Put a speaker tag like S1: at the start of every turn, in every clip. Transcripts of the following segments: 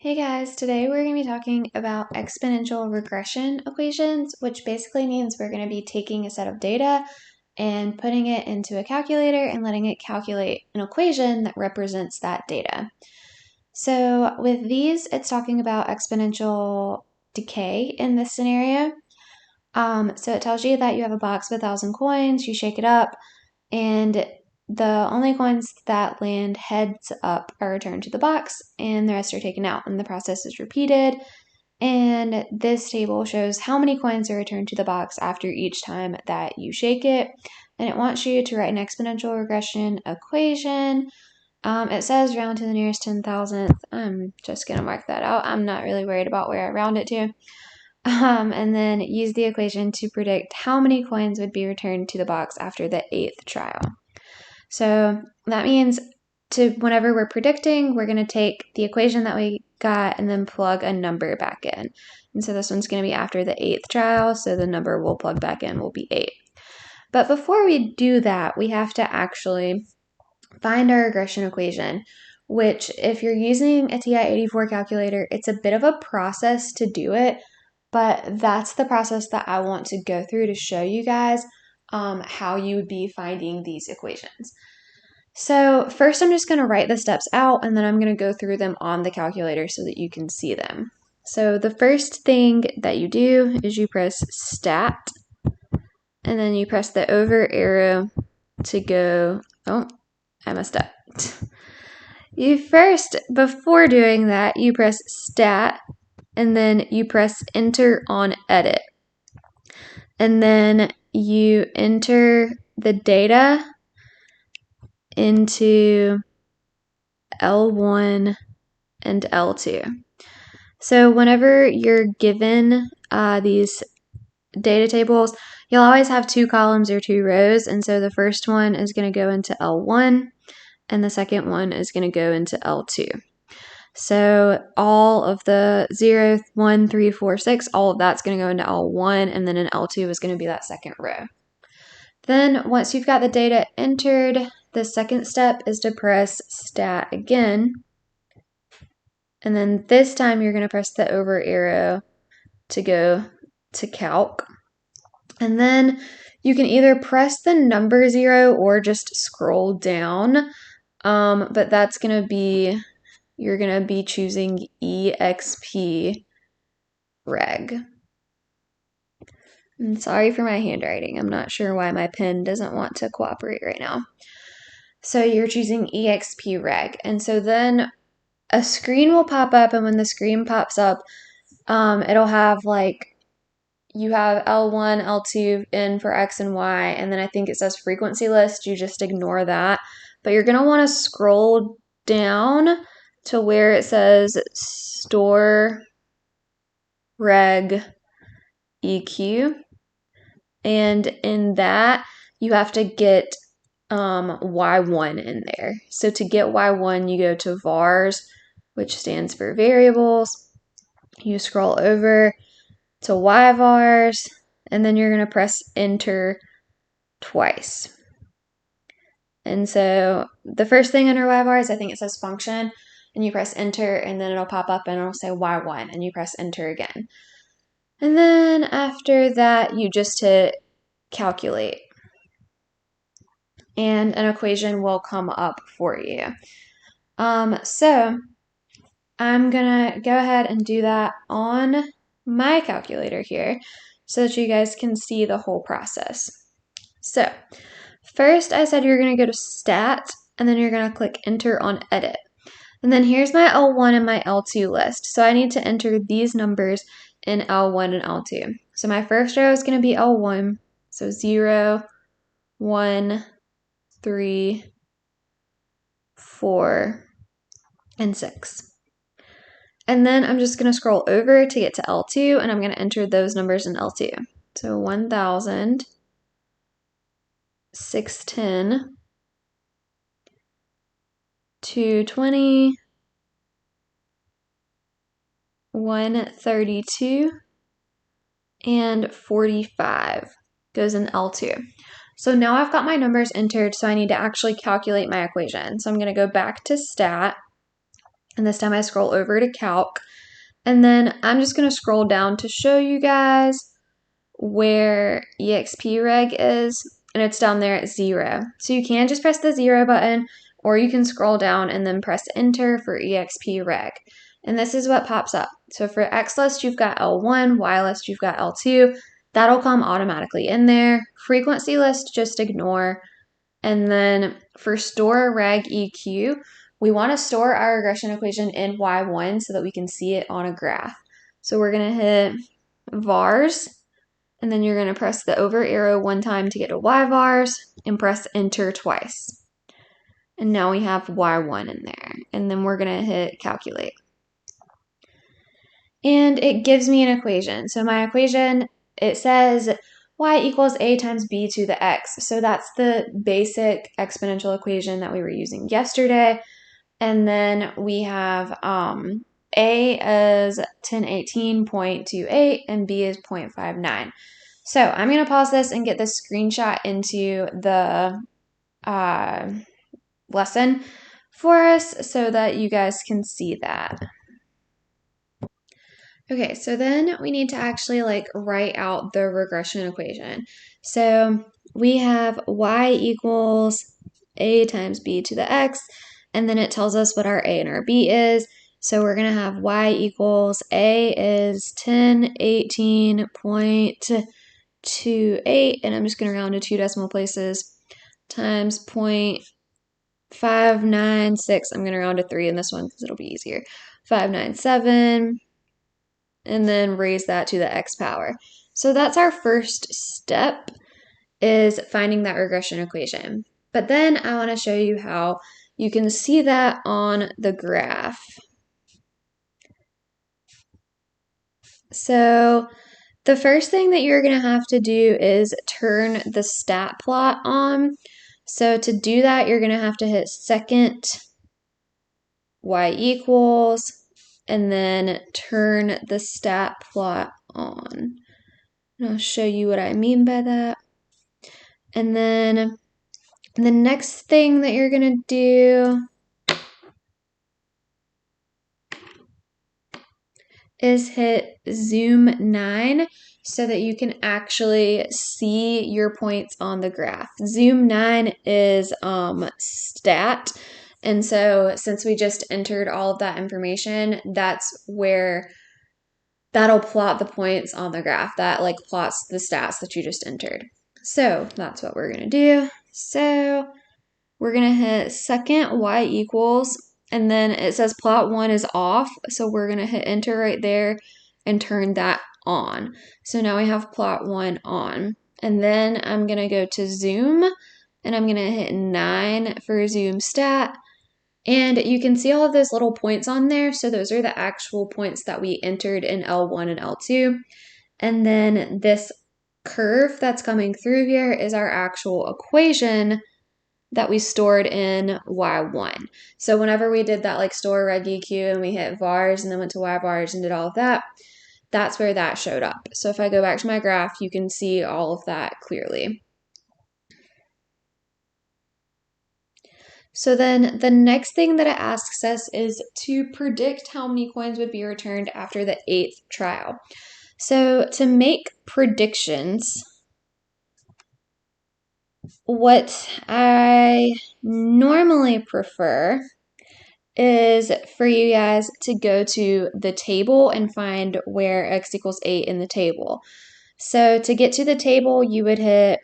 S1: Hey guys, today we're going to be talking about exponential regression equations, which basically means we're going to be taking a set of data and putting it into a calculator and letting it calculate an equation that represents that data. So with these, it's talking about exponential decay in this scenario. So it tells you that you have a box with 1,000 coins, you shake it up, and the only coins that land heads up are returned to the box, and the rest are taken out, and the process is repeated. And this table shows how many coins are returned to the box after each time that you shake it. And it wants you to write an exponential regression equation. It says round to the nearest 10,000th. I'm just going to mark that out. I'm not really worried about where I round it to. And then use the equation to predict how many coins would be returned to the box after the 8th trial. So that means whenever we're predicting, we're going to take the equation that we got and then plug a number back in. And so this one's going to be after the 8th trial, so the number we'll plug back in will be 8. But before we do that, we have to actually find our regression equation, which if you're using a TI-84 calculator, it's a bit of a process to do it, but that's the process that I want to go through to show you guys how you would be finding these equations. So first I'm just going to write the steps out and then I'm going to go through them on the calculator so that you can see them. So the first thing that you do is you press stat and then you press the over arrow to go, oh, I messed up. Before doing that, you press stat and then you press enter on edit. And then you enter the data into L1 and L2. So whenever you're given these data tables, you'll always have 2 columns or 2 rows. And so the first one is going to go into L1 and the second one is going to go into L2. So all of the 0, 1, 3, 4, 6, all of that's going to go into L1, and then in L2 is going to be that second row. Then once you've got the data entered, the second step is to press stat again. And then this time you're going to press the over arrow to go to calc. And then you can either press the number 0 or just scroll down. But that's going to be, you're going to be choosing EXP reg. I'm sorry for my handwriting. I'm not sure why my pen doesn't want to cooperate right now. So you're choosing EXP reg. And so then a screen will pop up, and when the screen pops up, it'll have like, you have L1, L2 in for X and Y, and then I think it says frequency list. You just ignore that. But you're going to want to scroll down to where it says store reg EQ. And in that, you have to get Y1 in there. So to get Y1, you go to vars, which stands for variables. You scroll over to yvars, and then you're going to press enter twice. And so the first thing under yvars, I think it says function, and you press enter, and then it'll pop up and it'll say Y1, and you press enter again. And then after that, you just hit calculate, and an equation will come up for you. So I'm gonna go ahead and do that on my calculator here so that you guys can see the whole process. So first I said you're gonna go to stat and then you're gonna click enter on edit. And then here's my L1 and my L2 list. So I need to enter these numbers in L1 and L2. So my first row is gonna be L1, so 0, 1, 3, 4, and 6. And then I'm just going to scroll over to get to L2, and I'm going to enter those numbers in L2. So 1,000, 610, 220, 132, and 45 goes in L2. So now I've got my numbers entered, so I need to actually calculate my equation. So I'm going to go back to stat, And this time I scroll over to calc. And then I'm just going to scroll down to show you guys where EXP-reg is, and it's down there at 0. So you can just press the 0 button, or you can scroll down and then press enter for EXP-reg. And this is what pops up. So for X list, you've got L1, Y list, you've got L2. That'll come automatically in there. Frequency list, just ignore. And then for store reg EQ, we want to store our regression equation in Y1 so that we can see it on a graph. So we're going to hit vars, and then you're going to press the over arrow one time to get to Y vars and press enter twice. And now we have Y1 in there. And then we're going to hit calculate. And it gives me an equation. So my equation, it says y equals a times b to the x. So that's the basic exponential equation that we were using yesterday. And then we have a is 1018.28 and b is 0.59. So I'm going to pause this and get this screenshot into the lesson for us so that you guys can see that. Okay, so then we need to actually write out the regression equation. So we have y equals a times b to the x, and then it tells us what our a and our b is. So we're going to have y equals a is 1018.28, and I'm just going to round to 2 decimal places, times 0.596. I'm going to round to 3 in this one because it'll be easier. 597. And then raise that to the x power. So that's our first step, is finding that regression equation. But then I want to show you how you can see that on the graph. So the first thing that you're going to have to do is turn the stat plot on. So to do that, you're going to have to hit second y equals, and then turn the stat plot on. And I'll show you what I mean by that. And then the next thing that you're going to do is hit zoom 9 so that you can actually see your points on the graph. Zoom 9 is stat. And so since we just entered all of that information, that's where that'll plot the points on the graph. That plots the stats that you just entered. So that's what we're going to do. So we're going to hit second y equals, and then it says plot 1 is off. So we're going to hit enter right there and turn that on. So now we have plot 1 on. And then I'm going to go to zoom, and I'm going to hit 9 for zoom stat. And you can see all of those little points on there. So those are the actual points that we entered in L1 and L2. And then this curve that's coming through here is our actual equation that we stored in Y1. So whenever we did that store reg EQ and we hit vars and then went to Y vars and did all of that, that's where that showed up. So if I go back to my graph, you can see all of that clearly. So then the next thing that it asks us is to predict how many coins would be returned after the 8th trial. So to make predictions, what I normally prefer is for you guys to go to the table and find where x equals 8 in the table. So to get to the table, you would hit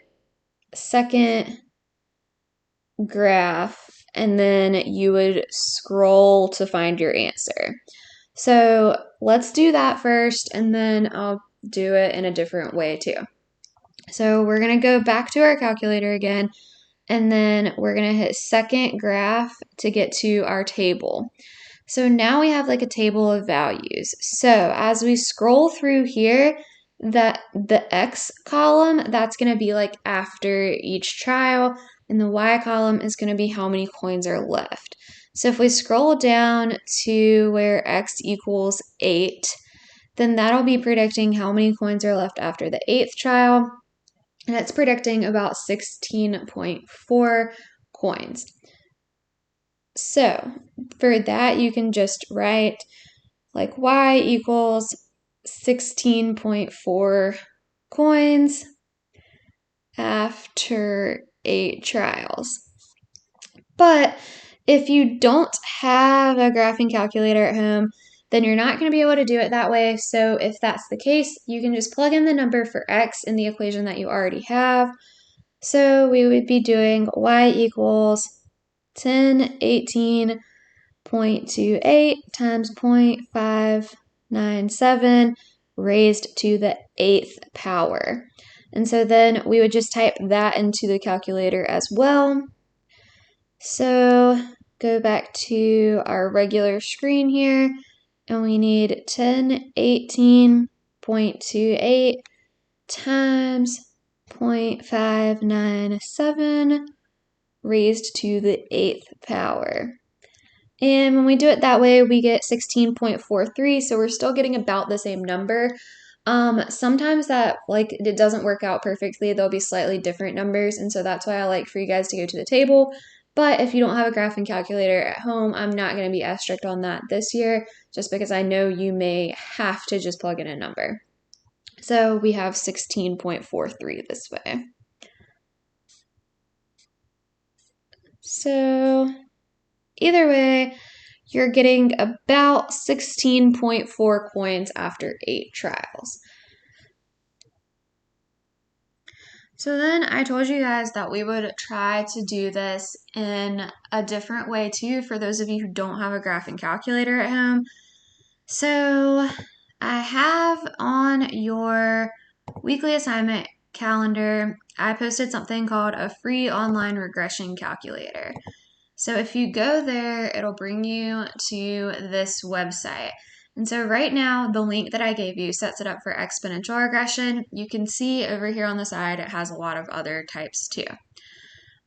S1: second graph, and then you would scroll to find your answer. So let's do that first, and then I'll do it in a different way too. So we're going to go back to our calculator again, and then we're going to hit second graph to get to our table. So now we have a table of values. So as we scroll through here, that the X column, that's going to be after each trial, and the Y column is going to be how many coins are left. So if we scroll down to where X equals 8, then that'll be predicting how many coins are left after the 8th trial, and it's predicting about 16.4 coins. So for that, you can just write like y equals 16.4 coins after 8 trials. But if you don't have a graphing calculator at home, then you're not going to be able to do it that way. So if that's the case, you can just plug in the number for x in the equation that you already have. So we would be doing y equals 1018.28 times 0.597 raised to the 8th power. And so then we would just type that into the calculator as well. So go back to our regular screen here, and we need 1018.28 times 0.597 raised to the 8th power. And when we do it that way, we get 16.43, so we're still getting about the same number. Sometimes that, it doesn't work out perfectly. There'll be slightly different numbers, and so that's why I like for you guys to go to the table. But if you don't have a graphing calculator at home, I'm not going to be as strict on that this year, just because I know you may have to just plug in a number. So we have 16.43 this way. So either way, you're getting about 16.4 coins after 8 trials. So then I told you guys that we would try to do this in a different way too for those of you who don't have a graphing calculator at home. So I have on your weekly assignment calendar, I posted something called a free online regression calculator. So if you go there, it'll bring you to this website. And so right now, the link that I gave you sets it up for exponential regression. You can see over here on the side, it has a lot of other types too.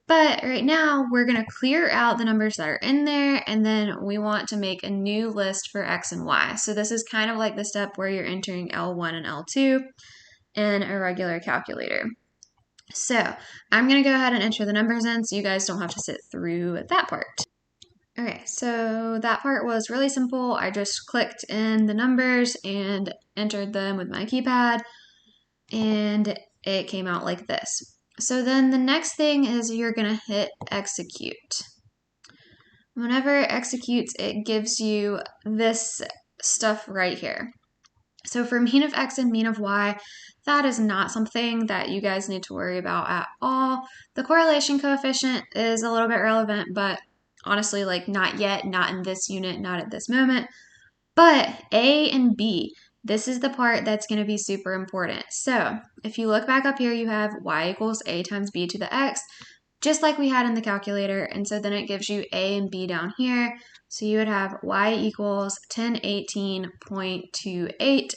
S1: But right now, we're going to clear out the numbers that are in there, and then we want to make a new list for X and Y. So this is kind of like the step where you're entering L1 and L2 in a regular calculator. So I'm going to go ahead and enter the numbers in so you guys don't have to sit through that part. Okay, so that part was really simple. I just clicked in the numbers and entered them with my keypad, and it came out like this. So then the next thing is you're going to hit execute. Whenever it executes, it gives you this stuff right here. So for mean of X and mean of Y, that is not something that you guys need to worry about at all. The correlation coefficient is a little bit relevant, but honestly, not yet, not in this unit, not at this moment. But A and B, this is the part that's going to be super important. So if you look back up here, you have Y equals A times B to the X, just like we had in the calculator. And so then it gives you A and B down here. So you would have Y equals 1018.28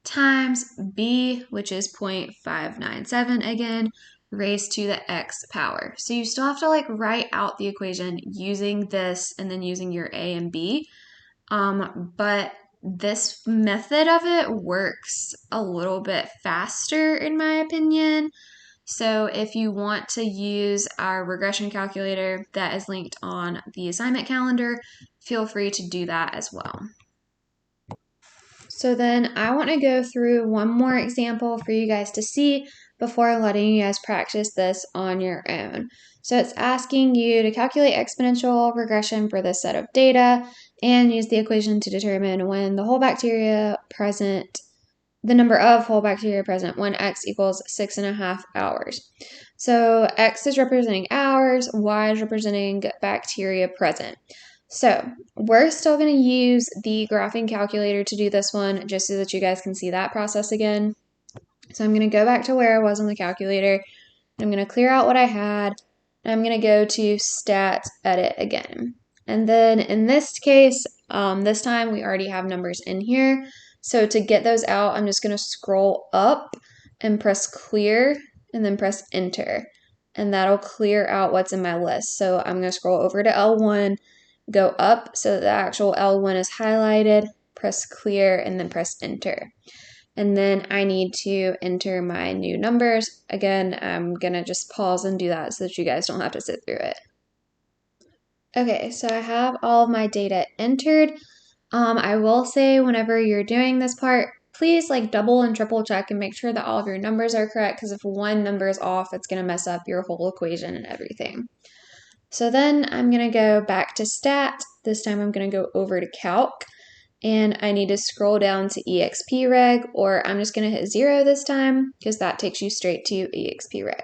S1: times B, which is 0.597 again, raised to the X power. So you still have to write out the equation using this and then using your A and B. But this method of it works a little bit faster in my opinion. So if you want to use our regression calculator that is linked on the assignment calendar, feel free to do that as well. So then I want to go through one more example for you guys to see before letting you guys practice this on your own. So it's asking you to calculate exponential regression for this set of data and use the equation to determine when the whole bacteria present, the number of whole bacteria present when X equals 6.5 hours. So X is representing hours, Y is representing bacteria present. So we're still going to use the graphing calculator to do this one, just so that you guys can see that process again. So I'm going to go back to where I was on the calculator. I'm going to clear out what I had, and I'm going to go to stat edit again. And then in this case, this time we already have numbers in here. So to get those out, I'm just going to scroll up and press clear and then press enter. And that'll clear out what's in my list. So I'm going to scroll over to L1, go up so that the actual L1 is highlighted, press clear, and then press enter. And then I need to enter my new numbers. Again, I'm going to just pause and do that so that you guys don't have to sit through it. Okay, so I have all of my data entered. I will say whenever you're doing this part, please like double and triple check and make sure that all of your numbers are correct, because if one number is off, it's going to mess up your whole equation and everything. So then I'm going to go back to stat. This time I'm going to go over to calc, and I need to scroll down to expreg, or I'm just going to hit 0 this time because that takes you straight to expreg.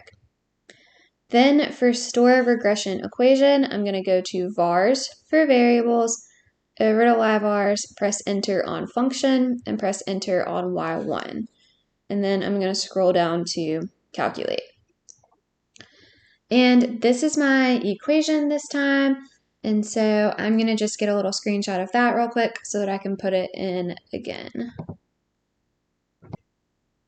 S1: Then for store regression equation, I'm going to go to vars for variables, over to yvars, press enter on function, and press enter on y1. And then I'm going to scroll down to calculate. And this is my equation this time. And so I'm going to just get a little screenshot of that real quick so that I can put it in again.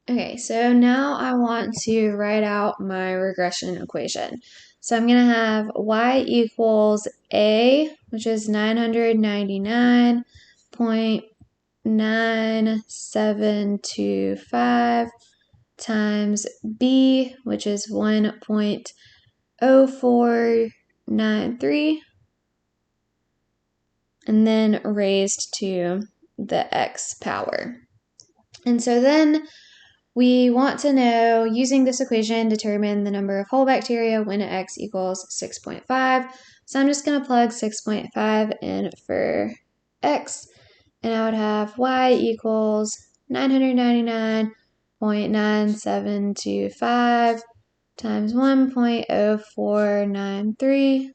S1: Okay, so now I want to write out my regression equation. So I'm going to have y equals a, which is 999.9725 times b, which is 1.0493, and then raised to the x power. And so then we want to know, using this equation, determine the number of whole bacteria when x equals 6.5. So I'm just going to plug 6.5 in for x, and I would have y equals 999.9725 times 1.0493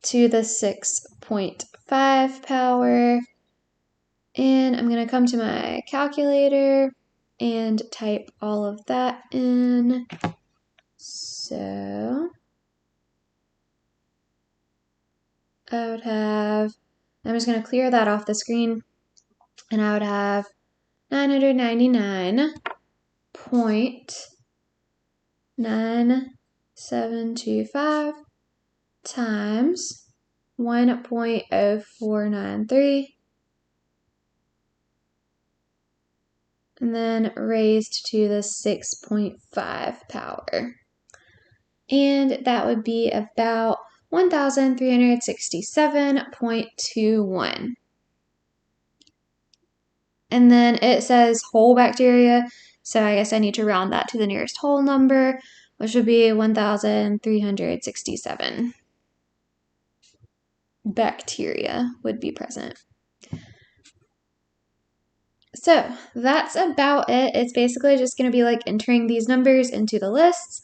S1: to the 6.5 power. And I'm going to come to my calculator and type all of that in. So I would have, I'm just going to clear that off the screen, and I would have 999.9725 times 1.0493, and then raised to the 6.5 power. And that would be about 1,367.21. And then it says whole bacteria, so I guess I need to round that to the nearest whole number, which would be 1,367 bacteria would be present. So that's about it. It's basically just going to be like entering these numbers into the lists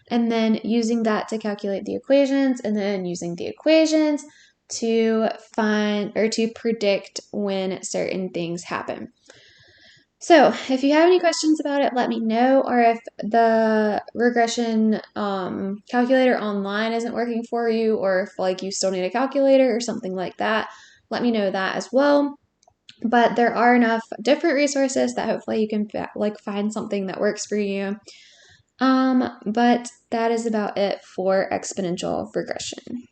S1: and then using that to calculate the equations, and then using the equations to find or to predict when certain things happen. So if you have any questions about it, let me know, or if the regression calculator online isn't working for you, or if like you still need a calculator or something like that, let me know that as well. But there are enough different resources that hopefully you can like find something that works for you. But that is about it for exponential regression.